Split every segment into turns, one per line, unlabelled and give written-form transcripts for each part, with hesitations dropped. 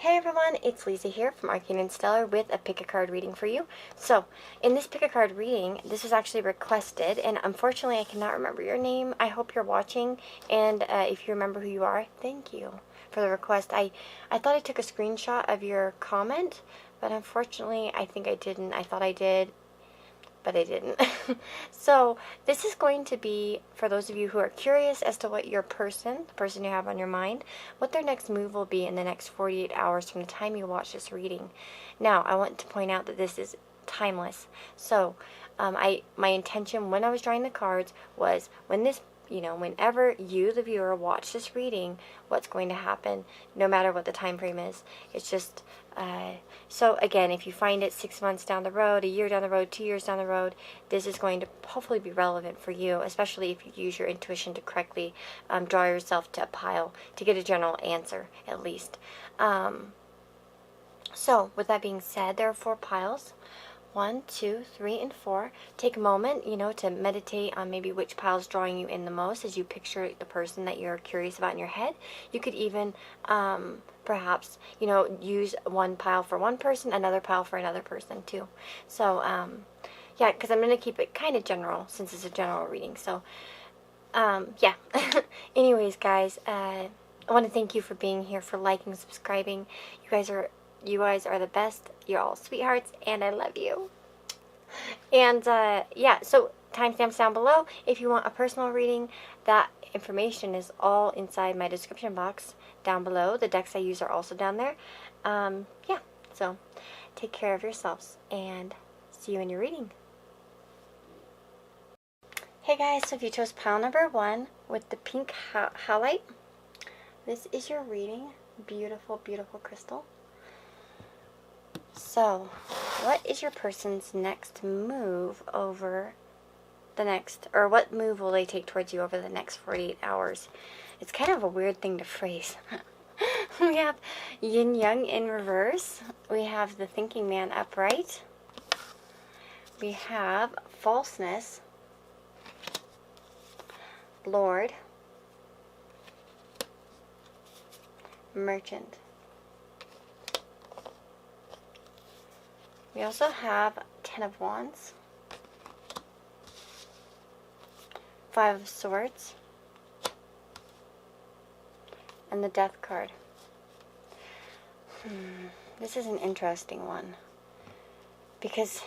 Hey everyone, it's Lisa here from Arcane and Stellar with a pick a card reading for you. So, in this pick a card reading, this was actually requested, and unfortunately I cannot remember your name. I hope you're watching, and if you remember who you are, thank you for the request. I thought I took a screenshot of your comment, but unfortunately I think I didn't. I thought I did, but I didn't. So this is going to be for those of you who are curious as to what your person, the person you have on your mind, what their next move will be in the next 48 hours from the time you watch this reading. Now, I want to point out that this is timeless. So my intention when I was drawing the cards was whenever you, the viewer, watch this reading, what's going to happen, no matter what the time frame is. It's just, so again, if you find it 6 months down the road, a year down the road, 2 years down the road, this is going to hopefully be relevant for you, especially if you use your intuition to correctly draw yourself to a pile to get a general answer, at least. So, with that being said, there are 4 piles. 1, 2, 3, and 4. Take a moment, to meditate on maybe which pile is drawing you in the most as you picture the person that you're curious about in your head. You could even, perhaps, use one pile for one person, another pile for another person, too. So, yeah, because I'm going to keep it kind of general since it's a general reading. So, yeah. Anyways, guys, I want to thank you for being here, for liking, subscribing. You guys are the best. You're all sweethearts, and I love you. And, yeah, so timestamps down below. If you want a personal reading, that information is all inside my description box down below. The decks I use are also down there. Yeah, so take care of yourselves, and see you in your reading. Hey guys, so if you chose pile number 1 with the pink highlight, this is your reading. Beautiful, beautiful crystal. So, what is your person's next move over the next, or what move will they take towards you over the next 48 hours? It's kind of a weird thing to phrase. We have Yin Yang in reverse. We have the Thinking Man upright. We have Falseness, Lord, Merchant. We also have 10 of Wands, 5 of Swords, and the Death card. This is an interesting one, because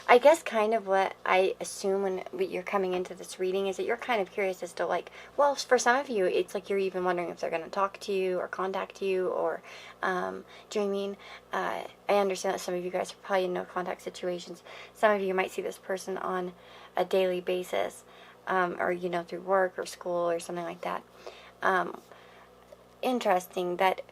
I guess kind of what I assume when you're coming into this reading is that you're kind of curious as to, like, well, for some of you, it's like you're even wondering if they're going to talk to you or contact you, or, do you know what I mean? I understand that some of you guys are probably in no contact situations. Some of you might see this person on a daily basis, or, through work or school or something like that. Interesting that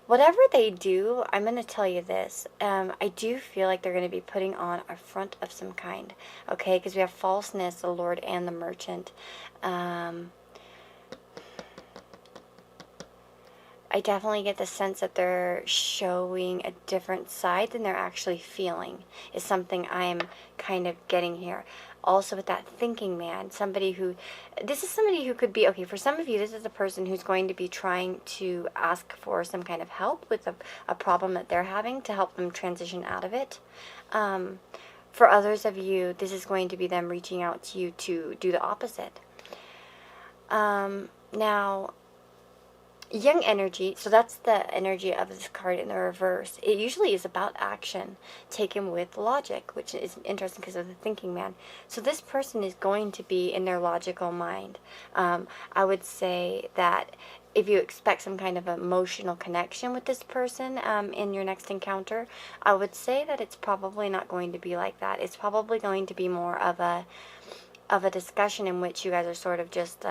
whatever they do, I'm going to tell you this. I do feel like they're going to be putting on a front of some kind. Okay, because we have Falseness, the Lord, and the Merchant. I definitely get the sense that they're showing a different side than they're actually feeling, is something I'm kind of getting here. Also with that Thinking Man, this is somebody who could be, okay, for some of you, this is a person who's going to be trying to ask for some kind of help with a problem that they're having to help them transition out of it. For others of you, this is going to be them reaching out to you to do the opposite. Now, Young energy, so that's the energy of this card in the reverse. It usually is about action taken with logic, which is interesting because of the Thinking Man. So this person is going to be in their logical mind. I would say that if you expect some kind of emotional connection with this person in your next encounter, I would say that it's probably not going to be like that. It's probably going to be more of a discussion in which you guys are sort of just,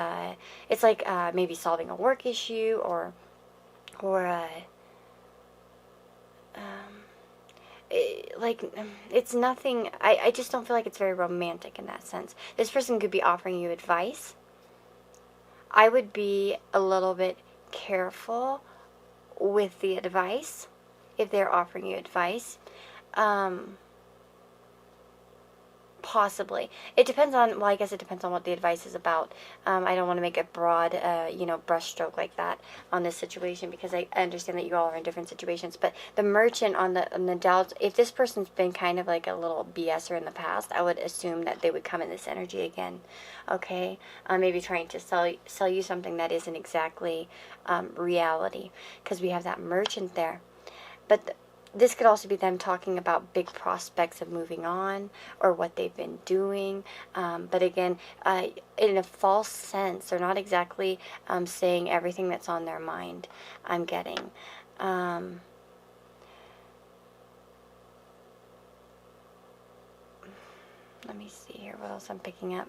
it's like maybe solving a work issue, or it's nothing, I just don't feel like it's very romantic in that sense. This person could be offering you advice. I would be a little bit careful with the advice if they're offering you advice. Possibly. It depends on, well, I guess it depends on what the advice is about. I don't want to make a broad, brushstroke like that on this situation, because I understand that you all are in different situations. But the merchant on the doubts, if this person's been kind of like a little BSer in the past, I would assume that they would come in this energy again. Okay? Maybe trying to sell you something that isn't exactly reality, because we have that merchant there. But this could also be them talking about big prospects of moving on, or what they've been doing. But again, in a false sense, they're not exactly saying everything that's on their mind, I'm getting. Let me see here what else I'm picking up.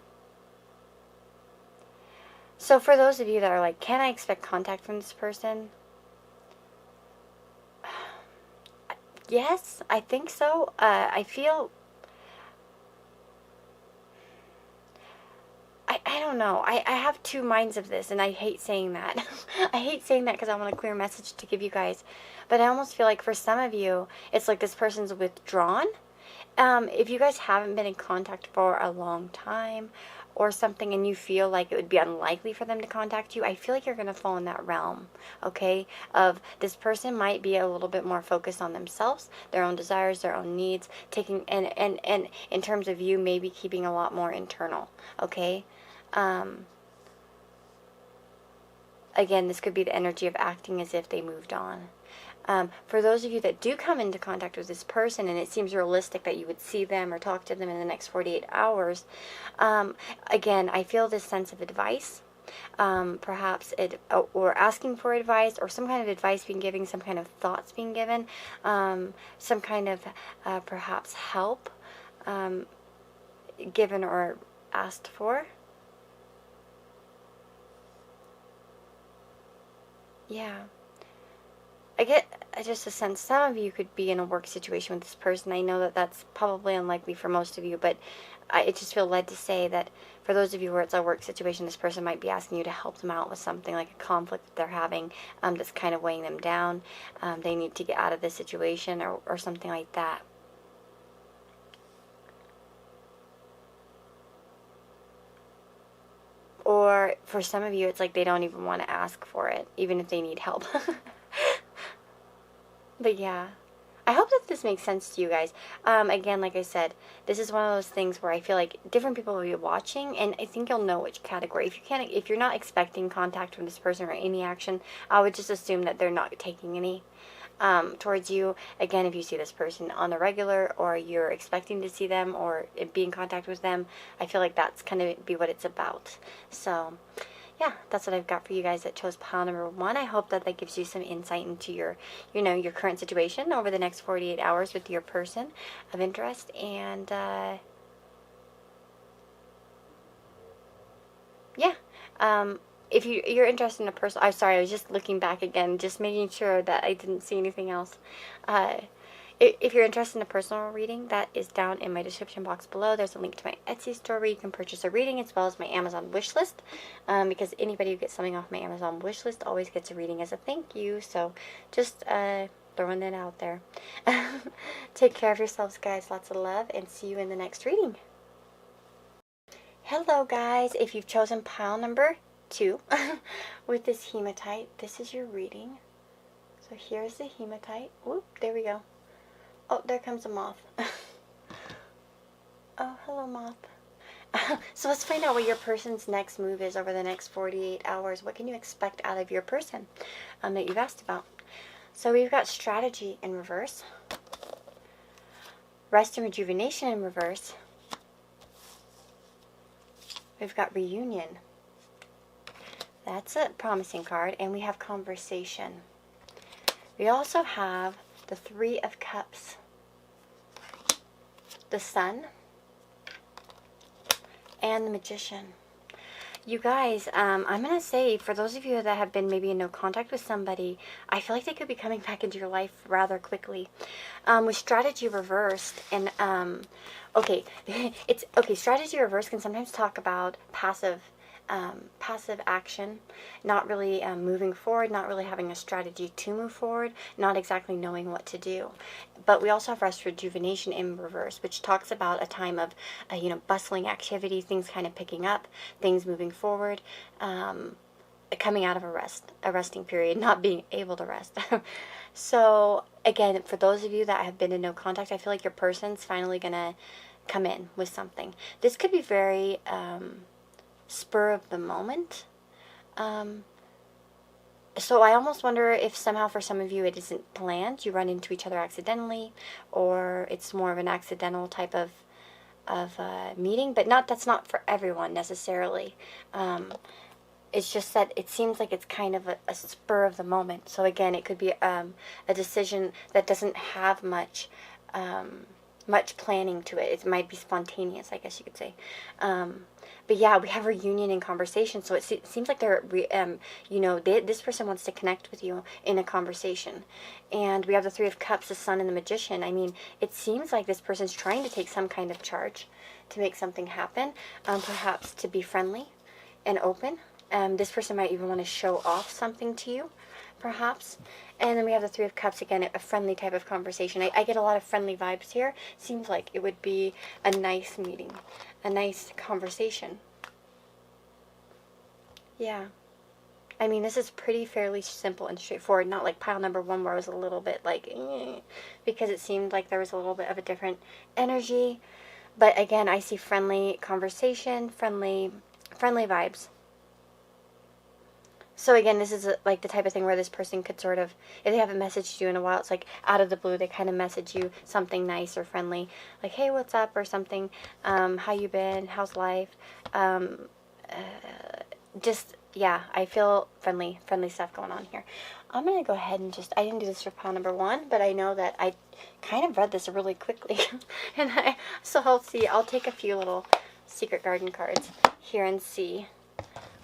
So for those of you that are like, can I expect contact from this person? Yes, I think so. I feel... I don't know. I have two minds of this, and I hate saying that. I hate saying that because I want a clear message to give you guys. But I almost feel like for some of you, it's like this person's withdrawn. If you guys haven't been in contact for a long time or something, and you feel like it would be unlikely for them to contact you, I feel like you're going to fall in that realm, okay? Of this person might be a little bit more focused on themselves, their own desires, their own needs, taking, and in terms of you, maybe keeping a lot more internal, okay? Again, this could be the energy of acting as if they moved on. For those of you that do come into contact with this person, and it seems realistic that you would see them or talk to them in the next 48 hours, again, I feel this sense of advice, perhaps or asking for advice, or some kind of advice being given, some kind of thoughts being given, some kind of perhaps help given or asked for. Yeah. I get just a sense some of you could be in a work situation with this person. I know that that's probably unlikely for most of you, but I just feel led to say that for those of you where it's a work situation, this person might be asking you to help them out with something like a conflict that they're having that's kind of weighing them down. They need to get out of this situation, or something like that. Or for some of you, it's like they don't even want to ask for it, even if they need help. But yeah, I hope that this makes sense to you guys. Again, like I said, this is one of those things where I feel like different people will be watching, and I think you'll know which category. If you're not expecting contact from this person or any action, I would just assume that they're not taking any towards you. Again, if you see this person on the regular, or you're expecting to see them or be in contact with them, I feel like that's kind of be what it's about. So yeah, that's what I've got for you guys that chose pile number 1. I hope that gives you some insight into your, your current situation over the next 48 hours with your person of interest. And yeah, if you're interested in a person, I'm sorry, I was just looking back again, just making sure that I didn't see anything else. If you're interested in a personal reading, that is down in my description box below. There's a link to my Etsy store where you can purchase a reading, as well as my Amazon wish list, because anybody who gets something off my Amazon wish list always gets a reading as a thank you. So just throwing that out there. Take care of yourselves, guys. Lots of love, and see you in the next reading. Hello, guys. If you've chosen pile number 2 with this hematite, this is your reading. So here's the hematite. Whoop, there we go. Oh, there comes a moth. Oh, hello, moth. So let's find out what your person's next move is over the next 48 hours. What can you expect out of your person that you've asked about? So we've got strategy in reverse, rest and rejuvenation in reverse. We've got reunion. That's a promising card. And we have conversation. We also have the 3 of Cups, the Sun, and the Magician. You guys, I'm going to say, for those of you that have been maybe in no contact with somebody, I feel like they could be coming back into your life rather quickly. With strategy reversed, and, strategy reversed can sometimes talk about passive passive action, not really moving forward, not really having a strategy to move forward, not exactly knowing what to do. But we also have rest rejuvenation in reverse, which talks about a time of, bustling activity, things kind of picking up, things moving forward, coming out of a resting period, not being able to rest. So again, for those of you that have been in no contact, I feel like your person's finally going to come in with something. This could be very spur of the moment. So I almost wonder if somehow for some of you it isn't planned. You run into each other accidentally, or it's more of an accidental type of meeting. But that's not for everyone necessarily. It's just that it seems like it's kind of a spur of the moment. So again, it could be a decision that doesn't have much planning to it. It might be spontaneous, I guess you could say. But yeah, we have reunion and conversation. So it seems like this person wants to connect with you in a conversation. And we have the Three of Cups, the Sun, and the Magician. I mean, it seems like this person's trying to take some kind of charge to make something happen. Perhaps to be friendly and open. This person might even want to show off something to you, perhaps. And then we have the Three of Cups, again, a friendly type of conversation. I get a lot of friendly vibes here. Seems like it would be a nice meeting, a nice conversation. Yeah. I mean, this is pretty fairly simple and straightforward, not like pile number 1 where I was a little bit like, because it seemed like there was a little bit of a different energy. But again, I see friendly conversation, friendly vibes. So again, this is like the type of thing where this person could sort of, if they haven't messaged you in a while, it's like out of the blue, they kind of message you something nice or friendly, like, hey, what's up, or something, how you been, how's life, yeah, I feel friendly stuff going on here. I'm going to go ahead and I didn't do this for pile number 1, but I know that I kind of read this really quickly, so I'll take a few little Secret Garden cards here and see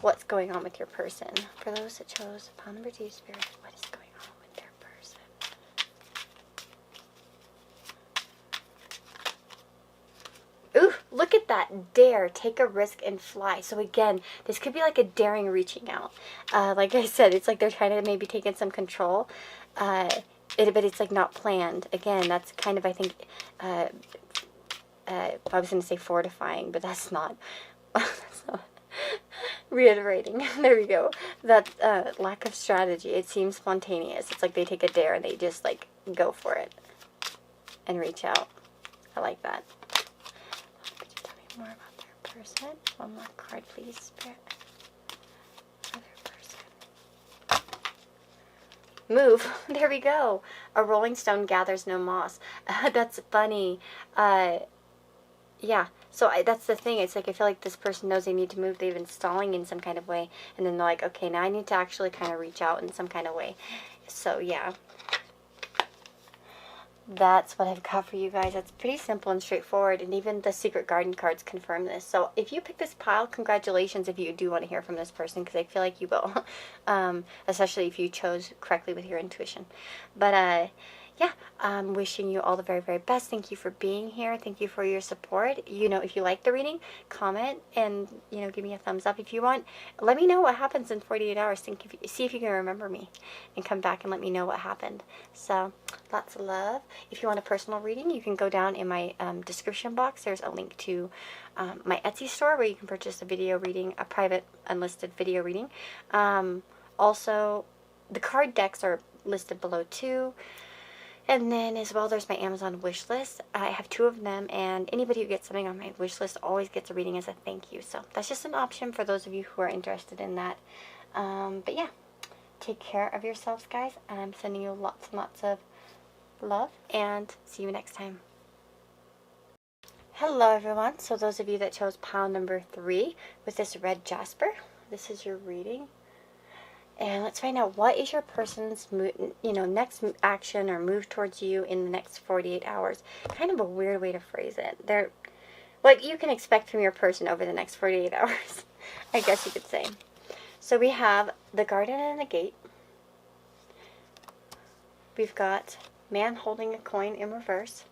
what's going on with your person. For those that chose pile number 2, Spirit, what is going on with their person? Ooh, look at that. Dare, take a risk, and fly. So again, this could be like a daring reaching out. Like I said, it's like they're trying to maybe take in some control. But it's like not planned. Again, that's kind of, I think, I was going to say fortifying, but that's not. That's not. Reiterating, there we go, that lack of strategy. It seems spontaneous. It's like they take a dare and they just like go for it and reach out. I like that. Could you tell me more about their person? One more card, please, Spirit. Other person. Move. There we go. A rolling stone gathers no moss. That's funny. Yeah. So that's the thing. It's like I feel like this person knows they need to move. They've been stalling in some kind of way. And then they're like, okay, now I need to actually kind of reach out in some kind of way. So, yeah. That's what I've got for you guys. That's pretty simple and straightforward. And even the Secret Garden cards confirm this. So if you pick this pile, congratulations if you do want to hear from this person. Because I feel like you will. Especially if you chose correctly with your intuition. But, yeah, I'm wishing you all the very, very best. Thank you for being here. Thank you for your support. If you like the reading, comment and, give me a thumbs up if you want. Let me know what happens in 48 hours. See if you can remember me and come back and let me know what happened. So, lots of love. If you want a personal reading, you can go down in my description box. There's a link to my Etsy store where you can purchase a video reading, a private unlisted video reading. Also, the card decks are listed below too. And then as well, there's my Amazon wish list. I have 2 of them, and anybody who gets something on my wish list always gets a reading as a thank you. So that's just an option for those of you who are interested in that. But yeah, take care of yourselves, guys. And I'm sending you lots and lots of love, and see you next time. Hello, everyone. So those of you that chose pile number 3 with this red jasper, this is your reading. And let's find out what is your person's next action or move towards you in the next 48 hours. Kind of a weird way to phrase it. They're what you can expect from your person over the next 48 hours, I guess you could say. So we have the garden and the gate. We've got man holding a coin in reverse.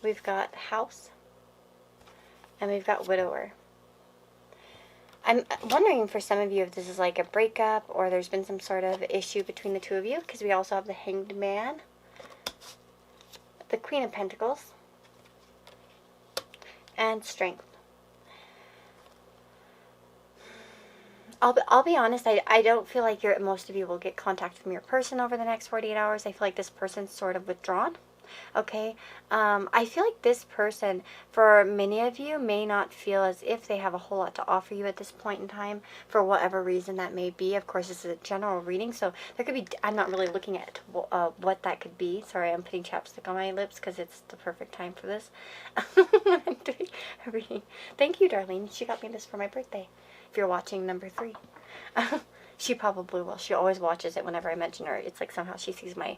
We've got house. And we've got widower. I'm wondering for some of you if this is like a breakup or there's been some sort of issue between the two of you, because we also have the Hanged Man, the Queen of Pentacles, and Strength. I'll be honest, I don't feel like most of you will get contact from your person over the next 48 hours. I feel like this person's sort of withdrawn. Okay, I feel like this person, for many of you, may not feel as if they have a whole lot to offer you at this point in time, for whatever reason that may be. Of course, this is a general reading, so there could be, I'm not really looking at what that could be. Sorry, I'm putting chapstick on my lips because it's the perfect time for this. When I'm doing a reading. Thank you, Darlene. She got me this for my birthday. If you're watching number 3. She probably will. She always watches it whenever I mention her. It's like somehow she sees my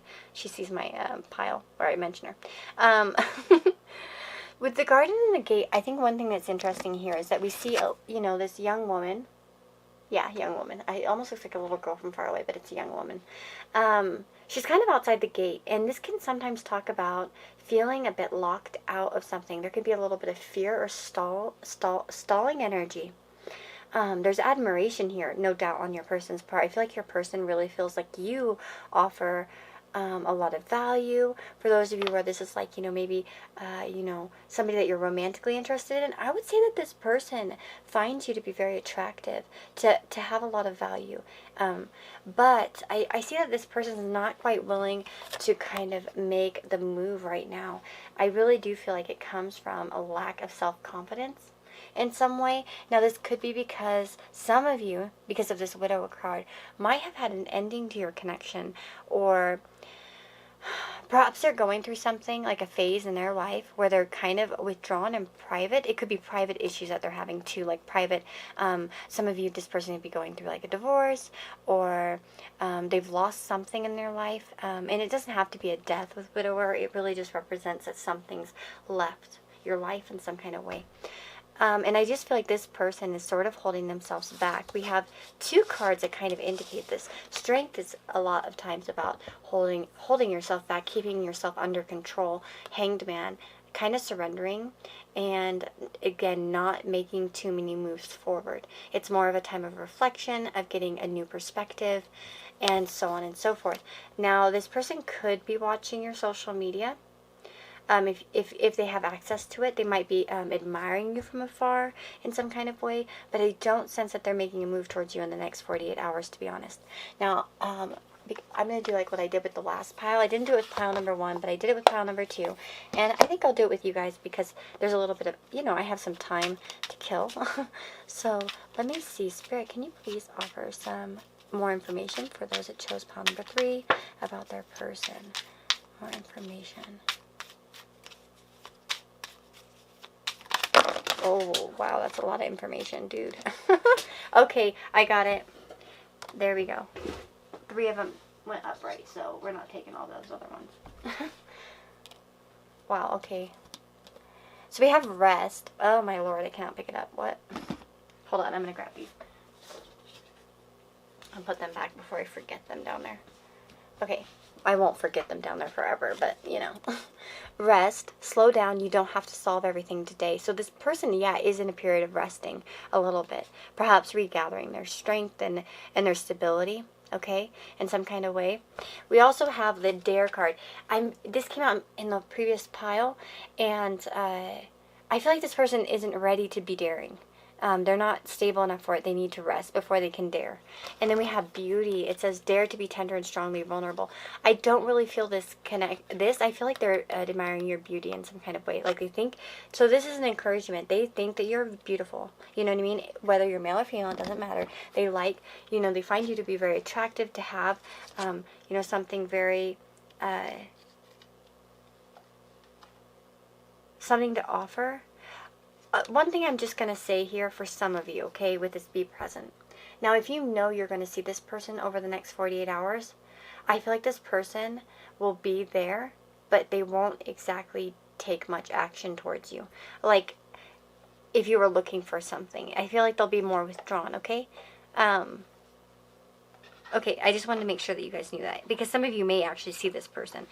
pile where I mention her. With the garden and the gate, I think one thing that's interesting here is that we see, this young woman. Yeah, young woman. It almost looks like a little girl from far away, but it's a young woman. She's kind of outside the gate, and this can sometimes talk about feeling a bit locked out of something. There could be a little bit of fear or stalling energy. There's admiration here, no doubt, on your person's part. I feel like your person really feels like you offer a lot of value. For those of you where this is like, maybe, somebody that you're romantically interested in, I would say that this person finds you to be very attractive, to have a lot of value. But I see that this person is not quite willing to kind of make the move right now. I really do feel like it comes from a lack of self-confidence in some way. Now, this could be because some of you, because of this widower card, might have had an ending to your connection, or perhaps they're going through something like a phase in their life where they're kind of withdrawn and private. It could be private issues that they're having too, like private, some of you, this person could be going through like a divorce, or they've lost something in their life, and it doesn't have to be a death with widower. It really just represents that something's left your life in some kind of way. And I just feel like this person is sort of holding themselves back. We have 2 cards that kind of indicate this. Strength is a lot of times about holding yourself back, keeping yourself under control. Hanged Man, kind of surrendering, and again, not making too many moves forward. It's more of a time of reflection, of getting a new perspective, and so on and so forth. Now, this person could be watching your social media. If they have access to it, they might be admiring you from afar in some kind of way, but I don't sense that they're making a move towards you in the next 48 hours, to be honest. Now, I'm going to do like what I did with the last pile. I didn't do it with pile number 1, but I did it with pile number 2, and I think I'll do it with you guys because there's a little bit of, I have some time to kill. So, let me see. Spirit, can you please offer some more information for those that chose pile number 3 about their person? More information. Oh, wow, that's a lot of information, dude. Okay, I got it. There we go. 3 of them went upright, so we're not taking all those other ones. Wow, okay. So we have rest. Oh, my lord, I cannot pick it up. What? Hold on, I'm going to grab these. I'll put them back before I forget them down there. Okay, I won't forget them down there forever, but, Rest, slow down, you don't have to solve everything today. So this person, is in a period of resting a little bit. Perhaps regathering their strength and their stability, okay, in some kind of way. We also have the Dare card. This came out in the previous pile, and I feel like this person isn't ready to be daring. They're not stable enough for it. They need to rest before they can dare. And then we have beauty. It says, dare to be tender and strongly vulnerable. I don't really feel this I feel like they're admiring your beauty in some kind of way. Like they think, so this is an encouragement. They think that you're beautiful. You know what I mean? Whether you're male or female, it doesn't matter. They like, they find you to be very attractive, to have, something very, something to offer. One thing I'm just going to say here for some of you, okay, with this be present. Now, if you know you're going to see this person over the next 48 hours, I feel like this person will be there, but they won't exactly take much action towards you. Like, if you were looking for something, I feel like they'll be more withdrawn, okay? Okay, I just wanted to make sure that you guys knew that, because some of you may actually see this person,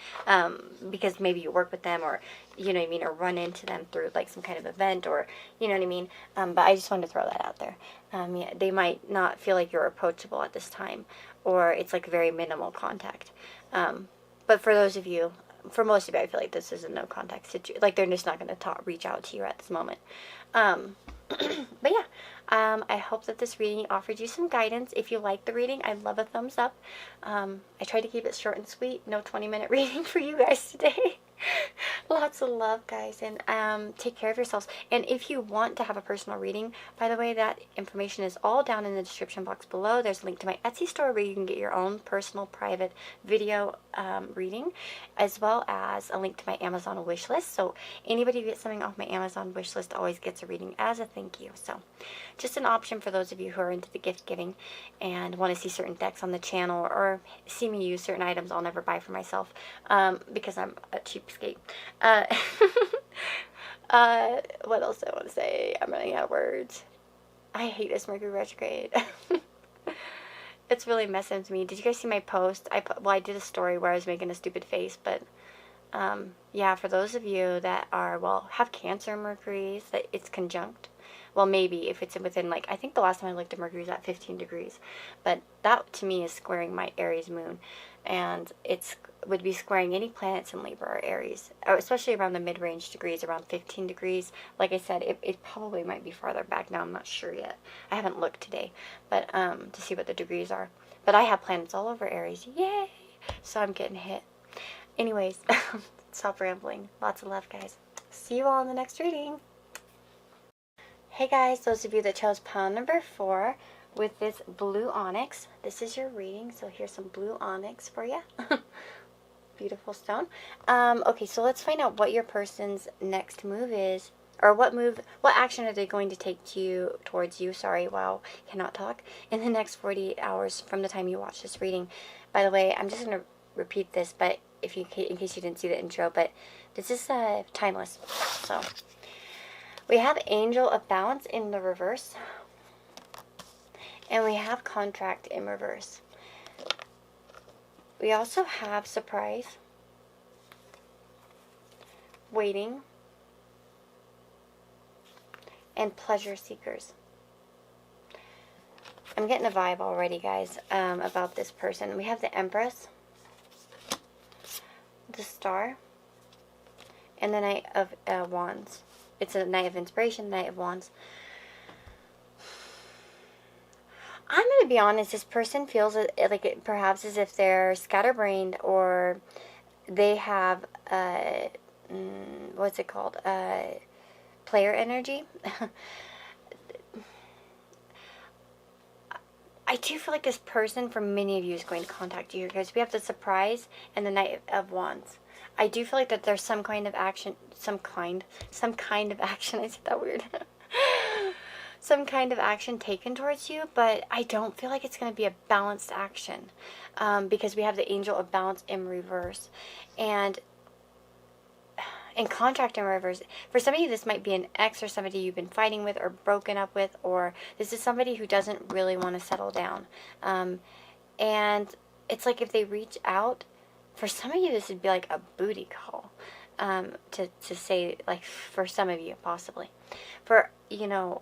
because maybe you work with them, or, you know what I mean, or run into them through, like, some kind of event, or, you know what I mean, but I just wanted to throw that out there. Yeah, they might not feel like you're approachable at this time, or it's, like, very minimal contact. But for those of you, for most of you, I feel like this is a no contact situation. Like, they're just not going to reach out to you at this moment. But yeah, I hope that this reading offered you some guidance. If you like the reading, I'd love a thumbs up. I tried to keep it short and sweet. No 20-minute reading for you guys today. Lots of love, guys, and take care of yourselves. And if you want to have a personal reading, by the way, that information is all down in the description box below. There's a link to my Etsy store where you can get your own personal private video reading, as well as a link to my Amazon wish list. So anybody who gets something off my Amazon wish list always gets a reading as a thank you. So just an option for those of you who are into the gift giving and want to see certain decks on the channel, or see me use certain items I'll never buy for myself, because I'm a cheapskate. What else do I want to say? I'm running out of words. I hate this Mercury retrograde. It's really messing with me. Did you guys see my post? I did a story where I was making a stupid face, but yeah, for those of you that are, well, have Cancer Mercury, that it's conjunct. Well, maybe if it's within, like, I think the last time I looked at Mercury was at 15 degrees. But that, to me, is squaring my Aries moon. And it would be squaring any planets in Libra or Aries, especially around the mid-range degrees, around 15 degrees. Like I said, it probably might be farther back now. I'm not sure yet. I haven't looked today, but to see what the degrees are. But I have planets all over Aries. Yay! So I'm getting hit. Anyways, stop rambling. Lots of love, guys. See you all in the next reading. Hey guys, those of you that chose pile number 4 with this blue onyx, this is your reading. So here's some blue onyx for you. Beautiful stone. Okay, so let's find out what your person's next move is, or what action are they going to take towards you, wow, cannot talk, in the next 48 hours from the time you watch this reading. By the way, I'm just going to repeat this, but in case you didn't see the intro, but this is timeless. So we have Angel of Balance in the reverse, and we have Contract in reverse. We also have Surprise, Waiting, and Pleasure Seekers. I'm getting a vibe already, guys, about this person. We have the Empress, the Star, and the Knight of Wands. It's a Knight of Inspiration, Knight of Wands. I'm going to be honest, this person feels like perhaps as if they're scatterbrained, or they have, what's it called, player energy. I do feel like this person, for many of you, is going to contact you, because we have the Surprise and the Knight of Wands. I do feel like that there's some kind of action, some kind of action, I said that weird, some kind of action taken towards you, but I don't feel like it's going to be a balanced action, because we have the Angel of Balance in reverse, and in Contract in reverse. For some of you, this might be an ex, or somebody you've been fighting with or broken up with, or this is somebody who doesn't really want to settle down, and it's like if they reach out, for some of you, this would be like a booty call, to say, like, for some of you, possibly. For, you know,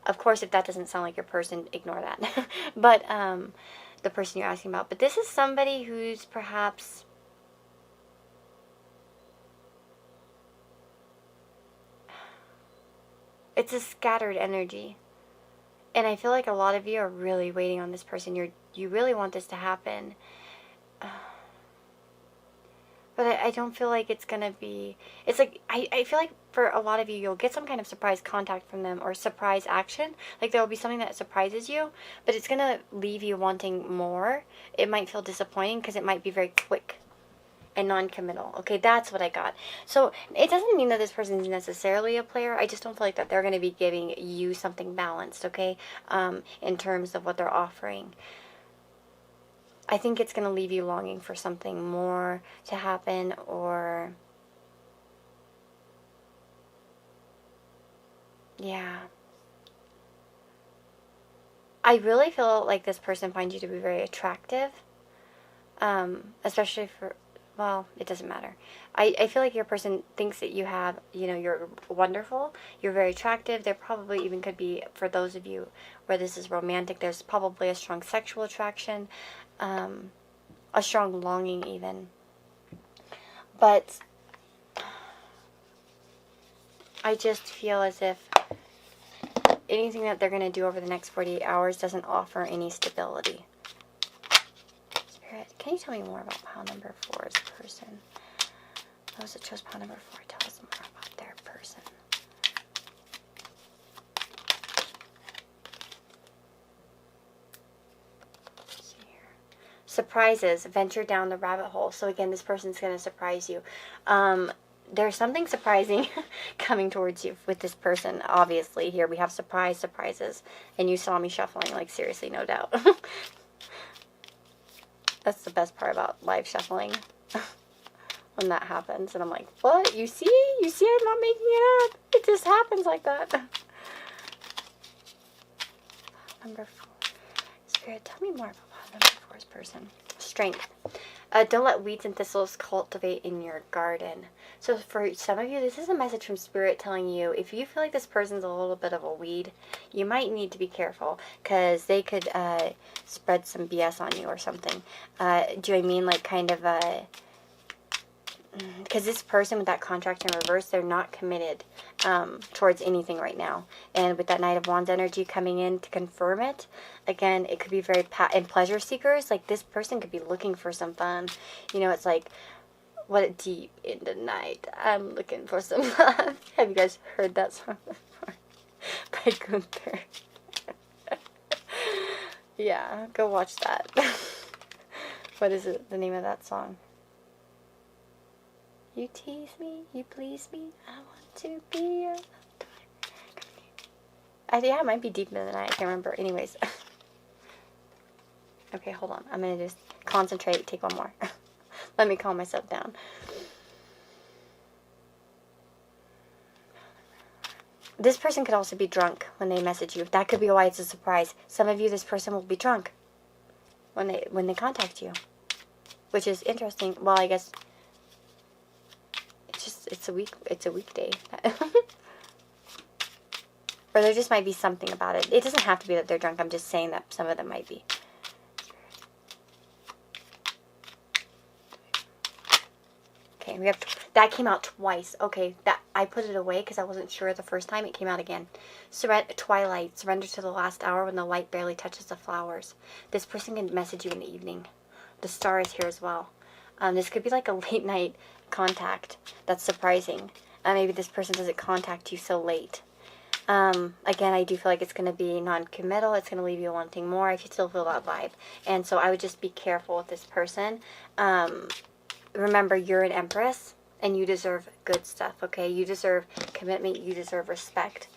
of course, if that doesn't sound like your person, ignore that. But, the person you're asking about. But this is somebody who's perhaps, it's a scattered energy. And I feel like a lot of you are really waiting on this person. You really want this to happen. But I don't feel like it's going to be, it's like, I feel like for a lot of you, you'll get some kind of surprise contact from them, or surprise action. Like, there will be something that surprises you, but it's going to leave you wanting more. It might feel disappointing because it might be very quick and non-committal. Okay, that's what I got. So it doesn't mean that this person is necessarily a player. I just don't feel like that they're going to be giving you something balanced, okay, in terms of what they're offering. I think it's going to leave you longing for something more to happen, or, yeah. I really feel like this person finds you to be very attractive. Especially for, well, it doesn't matter. I feel like your person thinks that you have, you know, you're wonderful, you're very attractive. There probably even could be, for those of you where this is romantic, there's probably a strong sexual attraction, a strong longing even. But I just feel as if anything that they're going to do over the next 48 hours doesn't offer any stability. Spirit, can you tell me more about pile number 4's person? Those that chose pile number 4, tell us more about their person. Let's see here. Surprises. Venture down the rabbit hole. So again, this person's going to surprise you. There's something surprising coming towards you with this person. Obviously, here we have surprises. And you saw me shuffling, like seriously, no doubt. That's the best part about live shuffling. When that happens. And I'm like, what? You see? You see I'm not making it up. It just happens like that. Number 4. Spirit, tell me more about number 4's person. Strength. Don't let weeds and thistles cultivate in your garden. So for some of you, this is a message from Spirit telling you, if you feel like this person's a little bit of a weed, you might need to be careful, because they could spread some BS on you or something. Do I mean like kind of because this person with that contract in reverse, they're not committed towards anything right now. And with that Knight of Wands energy coming in to confirm it, again, it could be very and pleasure seekers. Like this person could be looking for some fun. You know, it's like, what deep in the night, I'm looking for some love. Have you guys heard that song before? By Gunther. Yeah, go watch that. What is it? The name of that song? You tease me, you please me, I want to be your... Yeah, it might be deep in the night, I can't remember. Anyways. Okay, hold on. I'm going to just concentrate, take one more. Let me calm myself down. This person could also be drunk when they message you. That could be why it's a surprise. Some of you, this person will be drunk when they contact you. Which is interesting. Well, I guess... It's a weekday. Or there just might be something about it. It doesn't have to be that they're drunk. I'm just saying that some of them might be. Okay, we have that came out twice. Okay, that I put it away because I wasn't sure the first time. It came out again. Twilight. Surrender to the last hour when the light barely touches the flowers. This person can message you in the evening. The star is here as well. This could be like a late night contact. That's surprising. Maybe this person doesn't contact you so late. Again, I do feel like it's going to be non-committal. It's going to leave you wanting more. I still feel that vibe. And so I would just be careful with this person. Remember, you're an empress and you deserve good stuff, okay? You deserve commitment. You deserve respect.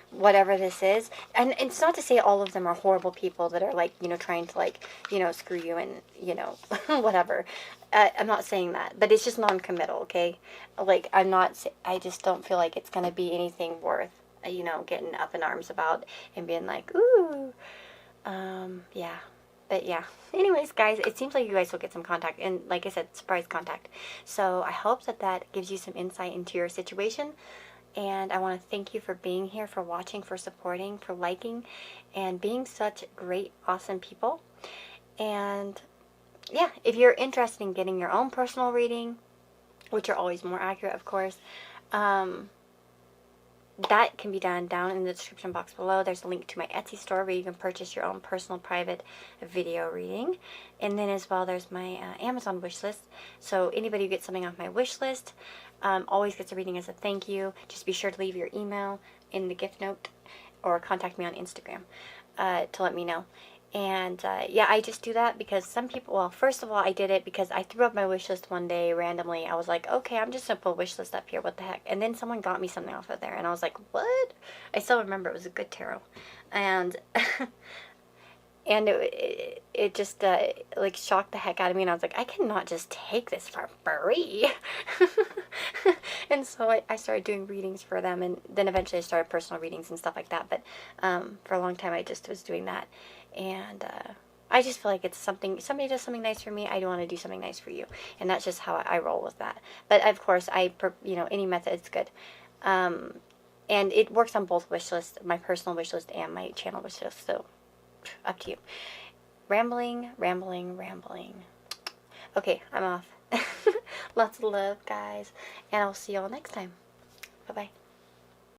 Whatever this is. And it's not to say all of them are horrible people that are like, you know, trying to like, you know, screw you and, you know, whatever. I'm not saying that, but it's just non-committal, okay? Like, I just don't feel like it's going to be anything worth, you know, getting up in arms about and being like, ooh, yeah. But yeah, anyways, guys, it seems like you guys will get some contact, and like I said, surprise contact. So I hope that gives you some insight into your situation. And I want to thank you for being here, for watching, for supporting, for liking, and being such great, awesome people. And yeah, if you're interested in getting your own personal reading, which are always more accurate, of course, that can be done down in the description box below. There's a link to my Etsy store where you can purchase your own personal private video reading. And then as well, there's my Amazon wish list. So anybody who gets something off my wish list always gets a reading as a thank you. Just be sure to leave your email in the gift note or contact me on Instagram to let me know. And yeah, I just do that because some people, well, first of all, I did it because I threw up my wish list one day randomly. I was like, okay, I'm just going to put a wish list up here. What the heck? And then someone got me something off of there. And I was like, what? I still remember it was a good tarot. And And it just like shocked the heck out of me, and I was like, I cannot just take this for free. And so I started doing readings for them, and then eventually I started personal readings and stuff like that. But for a long time I just was doing that, and I just feel like it's something, somebody does something nice for me, I do want to do something nice for you, and that's just how I roll with that. But of course, any method is good. And it works on both wish lists, my personal wish list and my channel wish list, so up to you. Rambling, rambling, rambling. Okay, I'm off. Lots of love, guys, and I'll see y'all next time. Bye-bye.